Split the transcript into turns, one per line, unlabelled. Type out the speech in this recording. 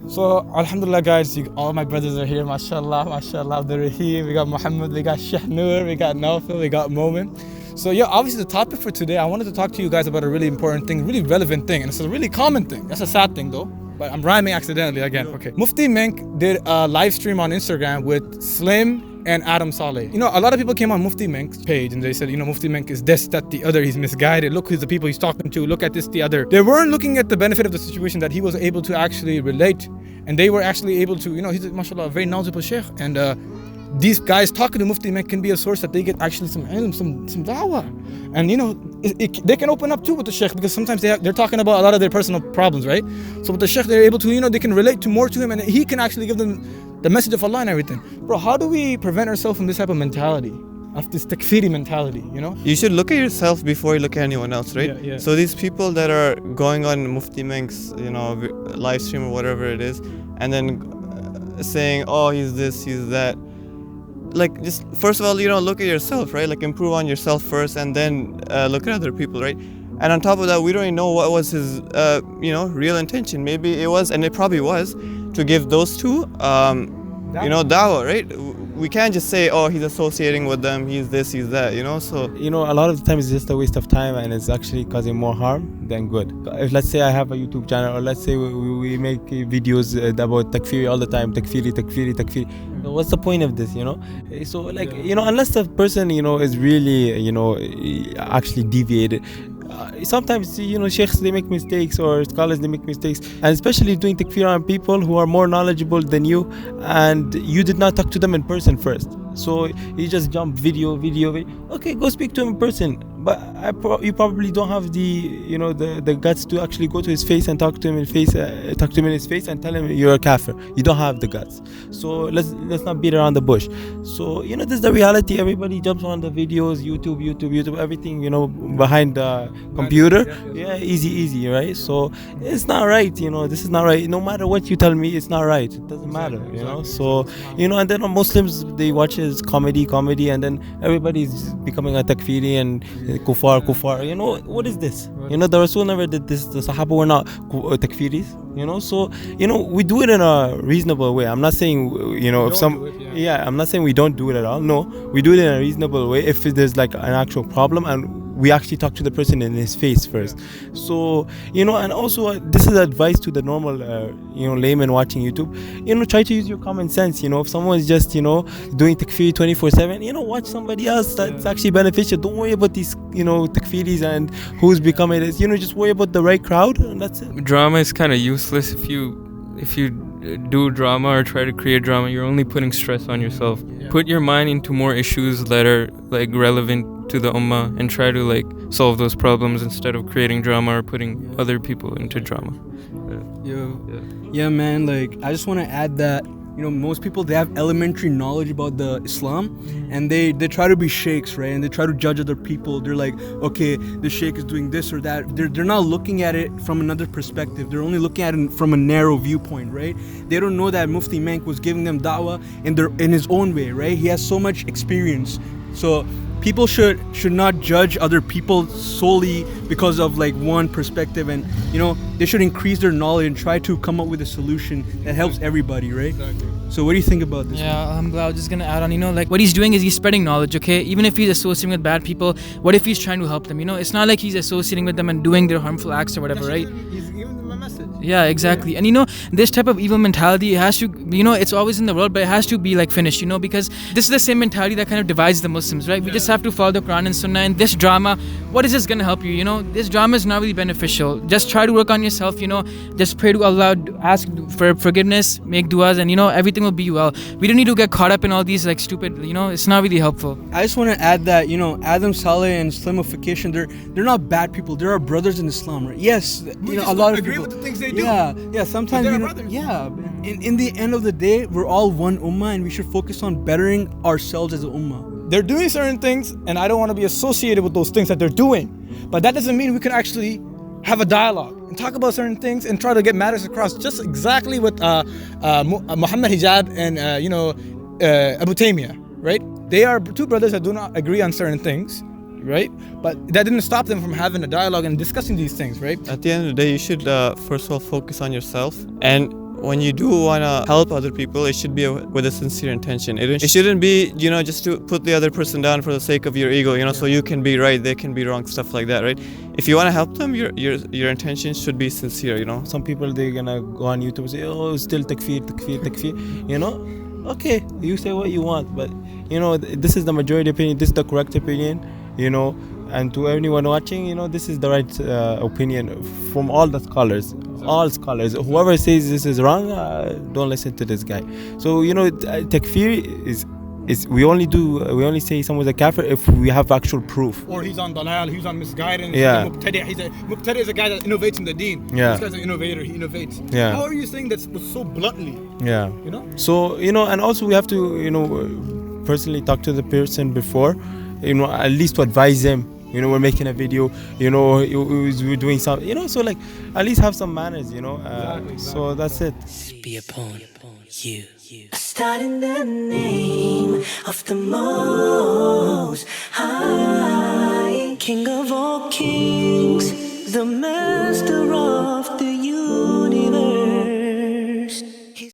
So, alhamdulillah guys, all my brothers are here, mashallah, mashallah, Abdul Rahim, we got Muhammad, we got Shahnur, we got Nawfil, we got Momin. So yeah, obviously the topic for today, I wanted to talk to you guys about a really important thing, really relevant thing, and it's a really common thing. That's a sad thing though, but I'm rhyming accidentally again. Okay. Mufti Menk did a live stream on Instagram with Slim and Adam Saleh. You know, a lot of people came on Mufti Menk's page and they said, you know, Mufti Menk is this, that, the other, he's misguided, look who's the people he's talking to, look at this, the other. They weren't looking at the benefit of the situation that he was able to actually relate, and they were actually able to, you know, he's mashallah a very knowledgeable sheikh, and these guys talking to Mufti Menk can be a source that they get actually some ilm, some da'wah. And you know, they can open up too with the sheikh, because sometimes they're talking about a lot of their personal problems, right? So with the sheikh, they're able to, you know, they can relate to more to him, and he can actually give them the message of Allah and everything. Bro, how do we prevent ourselves from this type of mentality? Of this takfiri mentality, you know?
You should look at yourself before you look at anyone else, right?
Yeah.
So these people that are going on Mufti Menk's, you know, live stream or whatever it is, and then saying, oh, he's this, he's that. Like, just first of all, you know, look at yourself, right? Like, improve on yourself first, and then look at other people, right? And on top of that, we don't even know what was his, you know, real intention. Maybe it was, and it probably was, to give those two, you know, dawah, right? We can't just say, oh, he's associating with them, he's this, he's that, you know, so.
You know, a lot of the time it's just a waste of time, and it's actually causing more harm than good. If let's say I have a YouTube channel, or let's say we make videos about takfiri all the time, takfiri. What's the point of this, you know? So like, you know, unless the person, you know, is really, you know, actually deviated, sometimes, you know, sheikhs, they make mistakes, or scholars, they make mistakes, and especially doing takfir on people who are more knowledgeable than you, and you did not talk to them in person first. So you just jump video. Okay, go speak to him in person. But you probably don't have the, you know, the guts to actually go to his face and talk to him in his face and tell him you're a kafir. You don't have the guts. So let's not beat around the bush. So, you know, this is the reality. Everybody jumps on the videos, YouTube, everything, you know, behind the computer. Yeah, easy, right? So it's not right, you know. This is not right. No matter what you tell me, it's not right. It doesn't matter, you know. So, you know, and then Muslims, they watch his comedy, and then everybody's becoming a takfiri and kuffar. You know, what is this? You know, the Rasul never did this. The Sahaba were not takfiris. You know, so, you know, we do it in a reasonable way. I'm not saying, you know, I'm not saying we don't do it at all. No, we do it in a reasonable way. If there's like an actual problem, and we actually talk to the person in his face first. So, you know, and also this is advice to the normal, you know, layman watching YouTube. You know, try to use your common sense. You know, if someone is just, you know, doing takfiri 24/7, you know, watch somebody else that's actually beneficial. Don't worry about these, you know, takfiris and who's becoming it. You know, just worry about the right crowd, and that's it.
Drama is kind of useless if you do drama or try to create drama. You're only putting stress on yourself. Put your mind into more issues that are like relevant to the ummah, and try to like solve those problems instead of creating drama or putting other people into drama.
Yeah, man, like I just want to add that, you know, most people, they have elementary knowledge about the Islam, and they try to be sheikhs, right? And they try to judge other people. They're like, okay, the sheikh is doing this or that. They're not looking at it from another perspective. They're only looking at it from a narrow viewpoint, right? They don't know that Mufti Menk was giving them da'wah in his own way, right? He has so much experience. So people should not judge other people solely because of like one perspective, and, you know, they should increase their knowledge and try to come up with a solution that helps everybody, right? Exactly. So what do you think about this?
Yeah, alhamdulillah, I was just gonna add on, you know, like what he's doing is he's spreading knowledge, okay? Even if he's associating with bad people, what if he's trying to help them? You know, it's not like he's associating with them and doing their harmful acts or whatever, right?
He's giving them a message.
Yeah, exactly. And you know, this type of evil mentality, it has to, you know, it's always in the world, but it has to be like finished, you know, because this is the same mentality that kind of divides the Muslims, right? We just have to follow the Quran and Sunnah, and this drama, what is this going to help you? You know, this drama is not really beneficial. Just try to work on yourself, you know, just pray to Allah, ask for forgiveness, make du'as, and, you know, everything will be well. We don't need to get caught up in all these like stupid, you know, it's not really helpful.
I just want to add that, you know, Adam Saleh and Islamification, they're not bad people. They're our brothers in Islam, right? Yes, you know, a lot of
agree
people
with the things they do.
Yeah, sometimes, you know, yeah. In the end of the day, we're all one ummah, and we should focus on bettering ourselves as an ummah.
They're doing certain things, and I don't want to be associated with those things that they're doing. But that doesn't mean we can actually have a dialogue and talk about certain things and try to get matters across, just exactly with Muhammad Hijab and Abu Taymiyyah, right? They are two brothers that do not agree on certain things, right? But that didn't stop them from having a dialogue and discussing these things, right?
At the end of the day, you should first of all focus on yourself, and when you do want to help other people, it should be with a sincere intention. It shouldn't be, just to put the other person down for the sake of your ego, so you can be right, they can be wrong, stuff like that, right? If you want to help them, your intention should be sincere,
Some people, they're gonna go on YouTube and say, oh, still takfir, takfir, takfir, Okay, you say what you want, but this is the majority opinion, this is the correct opinion, and to anyone watching, this is the right opinion from all the scholars, all scholars. Whoever says this is wrong, don't listen to this guy. So takfir is we only say someone's a kafir if we have actual proof.
Or he's on dalal, he's on misguidance.
Yeah.
Mubtadi is a guy that innovates in the deen.
Yeah.
This guy's an innovator, he innovates.
Yeah.
How are you saying that so bluntly?
Yeah. So and also we have to personally talk to the person before, at least to advise them. We're making a video, we're doing something, so like at least have some manners,
Exactly.
So that's it.
Be upon you. I start in the name of the Most High, King of all kings, the Master of the universe.